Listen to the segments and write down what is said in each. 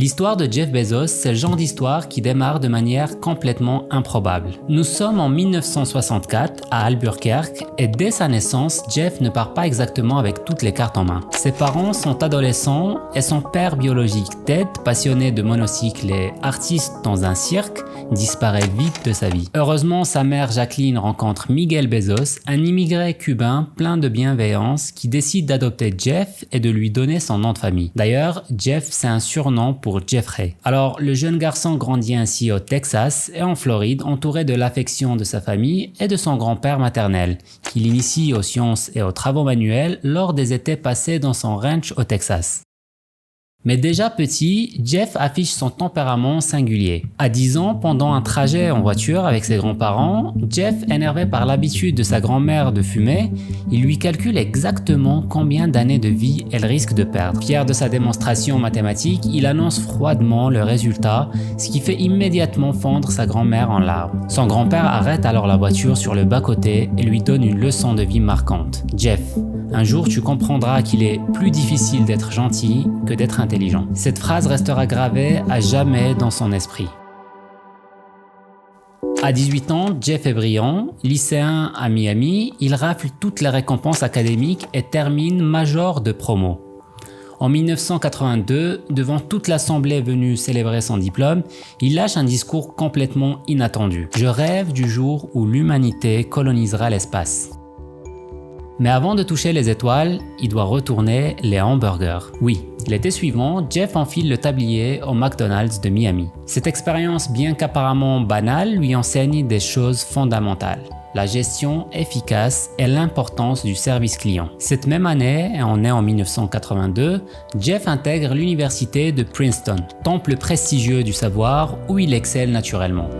L'histoire de Jeff Bezos, c'est le genre d'histoire qui démarre de manière complètement improbable. Nous sommes en 1964 à Albuquerque et dès sa naissance, Jeff ne part pas exactement avec toutes les cartes en main. Ses parents sont adolescents et son père biologique, Ted, passionné de monocycles et artiste dans un cirque, disparaît vite de sa vie. Heureusement, sa mère Jacqueline rencontre Miguel Bezos, un immigré cubain plein de bienveillance qui décide d'adopter Jeff et de lui donner son nom de famille. D'ailleurs, Jeff, c'est un surnom pour Jeffrey. Alors, le jeune garçon grandit ainsi au Texas et en Floride, entouré de l'affection de sa famille et de son grand-père maternel, qui l'initie aux sciences et aux travaux manuels lors des étés passés dans son ranch au Texas. Mais déjà petit, Jeff affiche son tempérament singulier. À 10 ans, pendant un trajet en voiture avec ses grands-parents, Jeff, énervé par l'habitude de sa grand-mère de fumer, il lui calcule exactement combien d'années de vie elle risque de perdre. Fier de sa démonstration mathématique, il annonce froidement le résultat, ce qui fait immédiatement fondre sa grand-mère en larmes. Son grand-père arrête alors la voiture sur le bas-côté et lui donne une leçon de vie marquante. Jeff, un jour tu comprendras qu'il est plus difficile d'être gentil que d'être intelligent. Cette phrase restera gravée à jamais dans son esprit. À 18 ans, Jeff est brillant. Lycéen à Miami, il rafle toutes les récompenses académiques et termine major de promo. En 1982, devant toute l'assemblée venue célébrer son diplôme, il lâche un discours complètement inattendu. « Je rêve du jour où l'humanité colonisera l'espace. » Mais avant de toucher les étoiles, il doit retourner les hamburgers. Oui, l'été suivant, Jeff enfile le tablier au McDonald's de Miami. Cette expérience, bien qu'apparemment banale, lui enseigne des choses fondamentales. La gestion efficace et l'importance du service client. Cette même année, et on est en 1982, Jeff intègre l'université de Princeton, temple prestigieux du savoir où il excelle naturellement.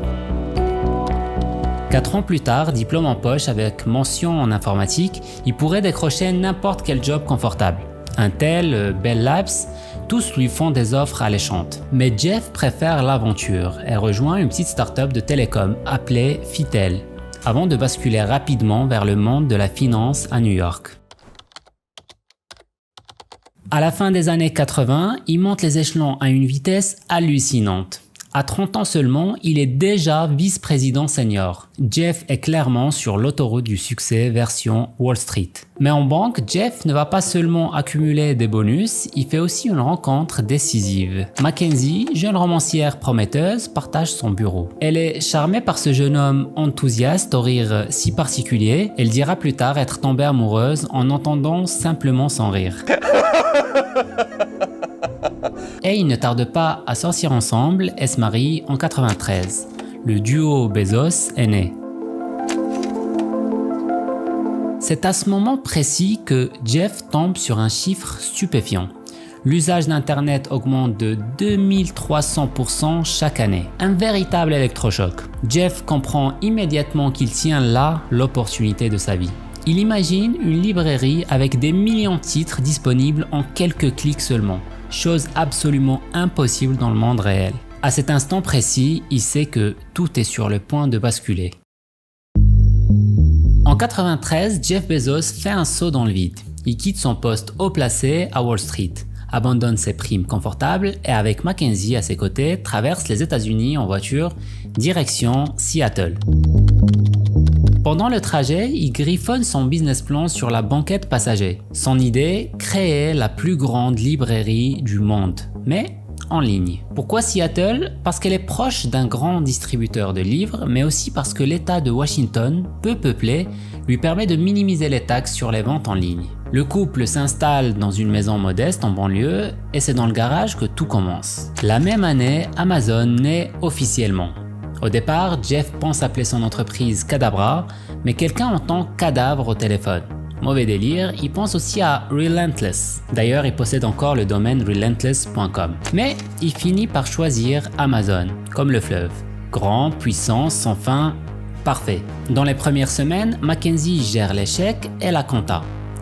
4 ans plus tard, diplôme en poche avec mention en informatique, il pourrait décrocher n'importe quel job confortable. Intel, Bell Labs, tous lui font des offres alléchantes. Mais Jeff préfère l'aventure et rejoint une petite start-up de télécom appelée Fitel, avant de basculer rapidement vers le monde de la finance à New York. À la fin des années 80, il monte les échelons à une vitesse hallucinante. À 30 ans seulement, il est déjà vice-président senior. Jeff est clairement sur l'autoroute du succès version Wall Street. Mais en banque, Jeff ne va pas seulement accumuler des bonus, il fait aussi une rencontre décisive. Mackenzie, jeune romancière prometteuse, partage son bureau. Elle est charmée par ce jeune homme enthousiaste au rire si particulier. Elle dira plus tard être tombée amoureuse en entendant simplement son rire. Et ils ne tardent pas à sortir ensemble et se marient en 93. Le duo Bezos est né. C'est à ce moment précis que Jeff tombe sur un chiffre stupéfiant. L'usage d'Internet augmente de 2300% chaque année. Un véritable électrochoc. Jeff comprend immédiatement qu'il tient là l'opportunité de sa vie. Il imagine une librairie avec des millions de titres disponibles en quelques clics seulement. Chose absolument impossible dans le monde réel. À cet instant précis, il sait que tout est sur le point de basculer. En 93, Jeff Bezos fait un saut dans le vide. Il quitte son poste haut placé à Wall Street, abandonne ses primes confortables et avec Mackenzie à ses côtés, traverse les États-Unis en voiture, direction Seattle. Pendant le trajet, il griffonne son business plan sur la banquette passager. Son idée, créer la plus grande librairie du monde, mais en ligne. Pourquoi Seattle? Parce qu'elle est proche d'un grand distributeur de livres, mais aussi parce que l'État de Washington, peu peuplé, lui permet de minimiser les taxes sur les ventes en ligne. Le couple s'installe dans une maison modeste en banlieue et c'est dans le garage que tout commence. La même année, Amazon naît officiellement. Au départ, Jeff pense appeler son entreprise Cadabra, mais quelqu'un entend cadavre au téléphone. Mauvais délire, il pense aussi à Relentless. D'ailleurs, il possède encore le domaine relentless.com. Mais il finit par choisir Amazon, comme le fleuve. Grand, puissant, sans fin, parfait. Dans les premières semaines, Mackenzie gère les chèques et la compta.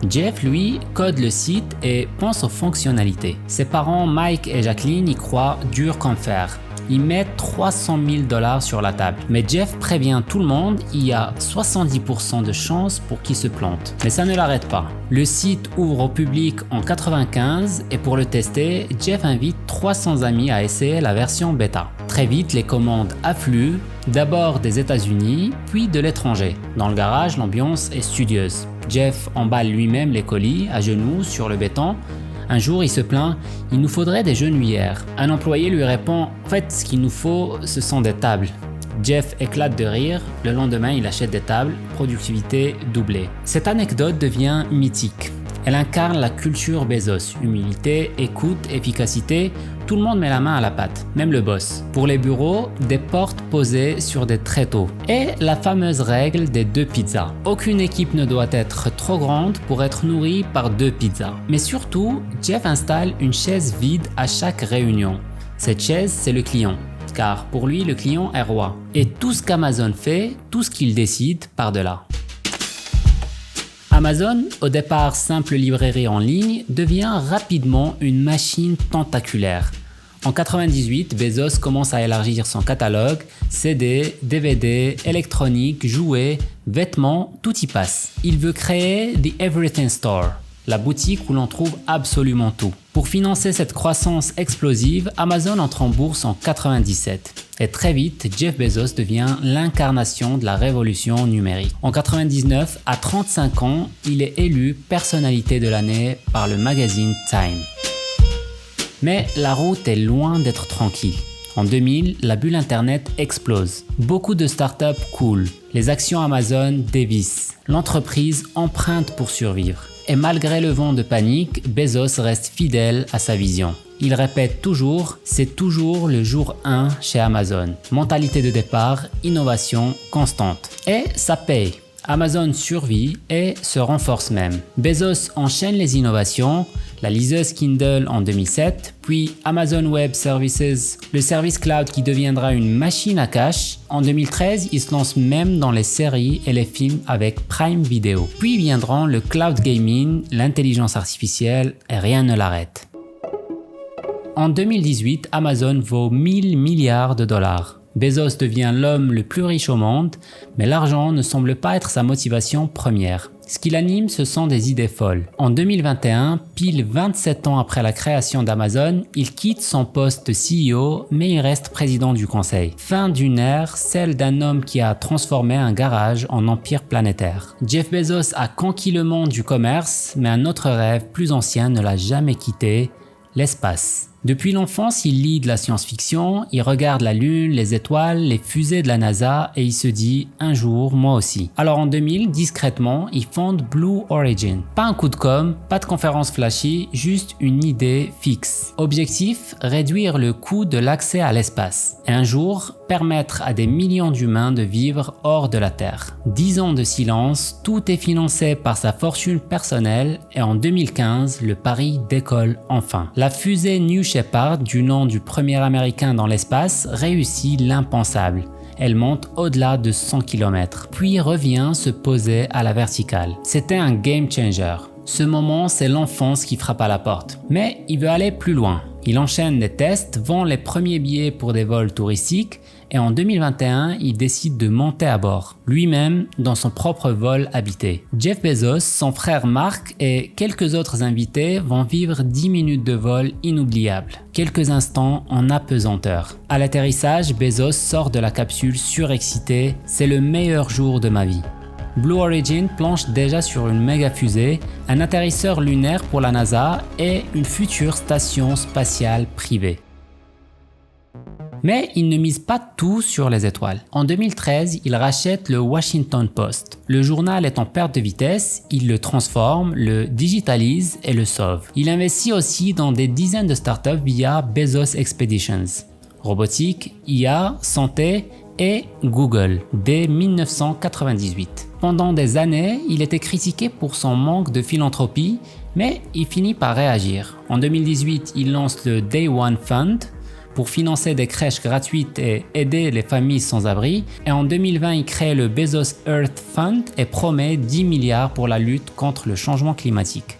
Jeff, lui, code le site et pense aux fonctionnalités. Ses parents Mike et Jacqueline y croient dur comme fer. Il met 300 000 $ sur la table. Mais Jeff prévient tout le monde, il y a 70% de chances pour qu'il se plante. Mais ça ne l'arrête pas. Le site ouvre au public en 95 et pour le tester, Jeff invite 300 amis à essayer la version bêta. Très vite, les commandes affluent, d'abord des États-Unis, puis de l'étranger. Dans le garage, l'ambiance est studieuse. Jeff emballe lui-même les colis à genoux sur le béton. Un jour, il se plaint « Il nous faudrait des genouillères ». Un employé lui répond « En fait, ce qu'il nous faut, ce sont des tables ». Jeff éclate de rire. Le lendemain, il achète des tables, productivité doublée. Cette anecdote devient mythique. Elle incarne la culture Bezos. Humilité, écoute, efficacité, tout le monde met la main à la pâte, même le boss. Pour les bureaux, des portes posées sur des tréteaux. Et la fameuse règle des 2 pizzas. Aucune équipe ne doit être trop grande pour être nourrie par 2 pizzas. Mais surtout, Jeff installe une chaise vide à chaque réunion. Cette chaise, c'est le client. Car pour lui, le client est roi. Et tout ce qu'Amazon fait, tout ce qu'il décide, part de là. Amazon, au départ simple librairie en ligne, devient rapidement une machine tentaculaire. En 98, Bezos commence à élargir son catalogue, CD, DVD, électronique, jouets, vêtements, tout y passe. Il veut créer The Everything Store, la boutique où l'on trouve absolument tout. Pour financer cette croissance explosive, Amazon entre en bourse en 97. Et très vite, Jeff Bezos devient l'incarnation de la révolution numérique. En 99, à 35 ans, il est élu personnalité de l'année par le magazine Time. Mais la route est loin d'être tranquille. En 2000, la bulle Internet explose. Beaucoup de startups coulent. Les actions Amazon dévissent. L'entreprise emprunte pour survivre. Et malgré le vent de panique, Bezos reste fidèle à sa vision. Il répète toujours, c'est toujours le jour 1 chez Amazon. Mentalité de départ, innovation constante. Et ça paye. Amazon survit et se renforce même. Bezos enchaîne les innovations, la liseuse Kindle en 2007, puis Amazon Web Services, le service cloud qui deviendra une machine à cash. En 2013, il se lance même dans les séries et les films avec Prime Video. Puis viendront le cloud gaming, l'intelligence artificielle et rien ne l'arrête. En 2018, Amazon vaut 1000 milliards de $. Bezos devient l'homme le plus riche au monde, mais l'argent ne semble pas être sa motivation première. Ce qui l'anime, ce sont des idées folles. En 2021, pile 27 ans après la création d'Amazon, il quitte son poste de CEO, mais il reste président du conseil. Fin d'une ère, celle d'un homme qui a transformé un garage en empire planétaire. Jeff Bezos a conquis le monde du commerce, mais un autre rêve plus ancien ne l'a jamais quitté, l'espace. Depuis l'enfance, il lit de la science-fiction, il regarde la Lune, les étoiles, les fusées de la NASA et il se dit « un jour, moi aussi ». Alors en 2000, discrètement, il fonde Blue Origin. Pas un coup de com', pas de conférence flashy, juste une idée fixe. Objectif, réduire le coût de l'accès à l'espace. Et un jour, permettre à des millions d'humains de vivre hors de la Terre. 10 ans de silence, tout est financé par sa fortune personnelle et en 2015, le pari décolle enfin. La fusée New Shepard, du nom du premier américain dans l'espace, réussit l'impensable. Elle monte au-delà de 100 km, puis revient se poser à la verticale. C'était un game changer. Ce moment, c'est l'enfance qui frappe à la porte. Mais il veut aller plus loin. Il enchaîne des tests, vend les premiers billets pour des vols touristiques et en 2021, il décide de monter à bord, lui-même dans son propre vol habité. Jeff Bezos, son frère Mark et quelques autres invités vont vivre 10 minutes de vol inoubliables, quelques instants en apesanteur. À l'atterrissage, Bezos sort de la capsule surexcité, c'est le meilleur jour de ma vie. Blue Origin planche déjà sur une méga fusée, un atterrisseur lunaire pour la NASA et une future station spatiale privée. Mais il ne mise pas tout sur les étoiles. En 2013, il rachète le Washington Post. Le journal est en perte de vitesse, il le transforme, le digitalise et le sauve. Il investit aussi dans des dizaines de startups via Bezos Expeditions. Robotique, IA, santé et Google, dès 1998. Pendant des années, il était critiqué pour son manque de philanthropie, mais il finit par réagir. En 2018, il lance le Day One Fund pour financer des crèches gratuites et aider les familles sans abri. Et en 2020, il crée le Bezos Earth Fund et promet 10 milliards pour la lutte contre le changement climatique.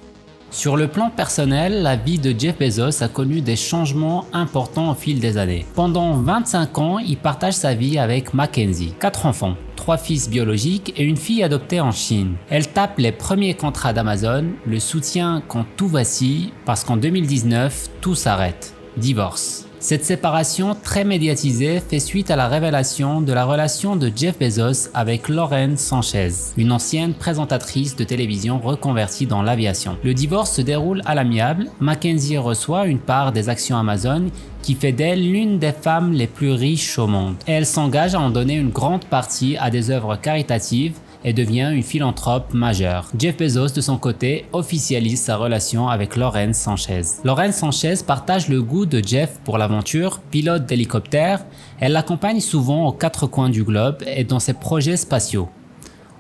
Sur le plan personnel, la vie de Jeff Bezos a connu des changements importants au fil des années. Pendant 25 ans, il partage sa vie avec Mackenzie, 4 enfants, 3 fils biologiques et une fille adoptée en Chine. Elle tape les premiers contrats d'Amazon, le soutient quand tout vacille, parce qu'en 2019, tout s'arrête. Divorce. Cette séparation très médiatisée fait suite à la révélation de la relation de Jeff Bezos avec Lauren Sanchez, une ancienne présentatrice de télévision reconvertie dans l'aviation. Le divorce se déroule à l'amiable, Mackenzie reçoit une part des actions Amazon qui fait d'elle l'une des femmes les plus riches au monde. Et elle s'engage à en donner une grande partie à des œuvres caritatives et devient une philanthrope majeure. Jeff Bezos, de son côté, officialise sa relation avec Lauren Sanchez. Lauren Sanchez partage le goût de Jeff pour l'aventure, pilote d'hélicoptère. Elle l'accompagne souvent aux 4 coins du globe et dans ses projets spatiaux.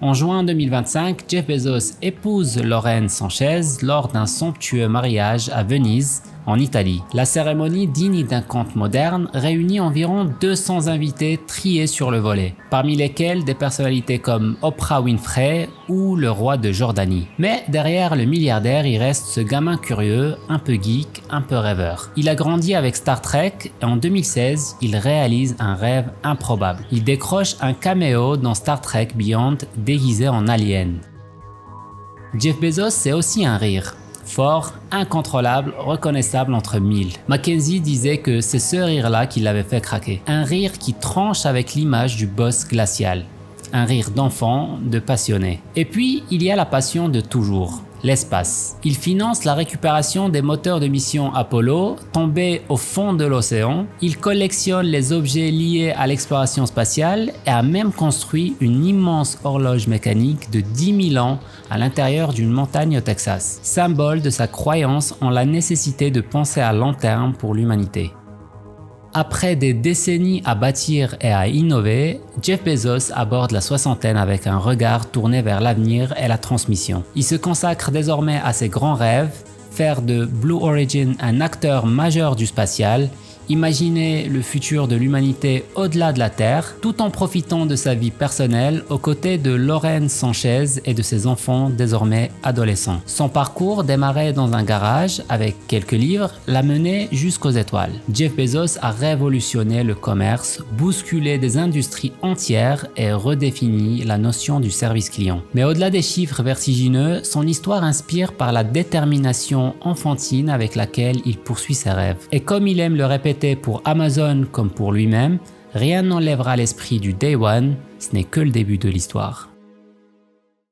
En juin 2025, Jeff Bezos épouse Lauren Sanchez lors d'un somptueux mariage à Venise, en Italie. La cérémonie, digne d'un conte moderne, réunit environ 200 invités triés sur le volet, parmi lesquels des personnalités comme Oprah Winfrey ou le roi de Jordanie. Mais derrière le milliardaire, il reste ce gamin curieux, un peu geek, un peu rêveur. Il a grandi avec Star Trek et en 2016, il réalise un rêve improbable. Il décroche un caméo dans Star Trek Beyond déguisé en alien. Jeff Bezos, c'est aussi un rire. Fort, incontrôlable, reconnaissable entre mille. Mackenzie disait que c'est ce rire-là qui l'avait fait craquer. Un rire qui tranche avec l'image du boss glacial. Un rire d'enfant, de passionné. Et puis, il y a la passion de toujours. L'espace. Il finance la récupération des moteurs de mission Apollo tombés au fond de l'océan. Il collectionne les objets liés à l'exploration spatiale et a même construit une immense horloge mécanique de 10 000 ans à l'intérieur d'une montagne au Texas, symbole de sa croyance en la nécessité de penser à long terme pour l'humanité. Après des décennies à bâtir et à innover, Jeff Bezos aborde la soixantaine avec un regard tourné vers l'avenir et la transmission. Il se consacre désormais à ses grands rêves, faire de Blue Origin un acteur majeur du spatial, imaginer le futur de l'humanité au-delà de la Terre, tout en profitant de sa vie personnelle aux côtés de Lauren Sanchez et de ses enfants désormais adolescents. Son parcours, démarré dans un garage avec quelques livres, l'a mené jusqu'aux étoiles. Jeff Bezos a révolutionné le commerce, bousculé des industries entières et redéfini la notion du service client. Mais au-delà des chiffres vertigineux, son histoire inspire par la détermination enfantine avec laquelle il poursuit ses rêves. Et comme il aime le répéter pour Amazon comme pour lui-même, rien n'enlèvera l'esprit du Day One, ce n'est que le début de l'histoire.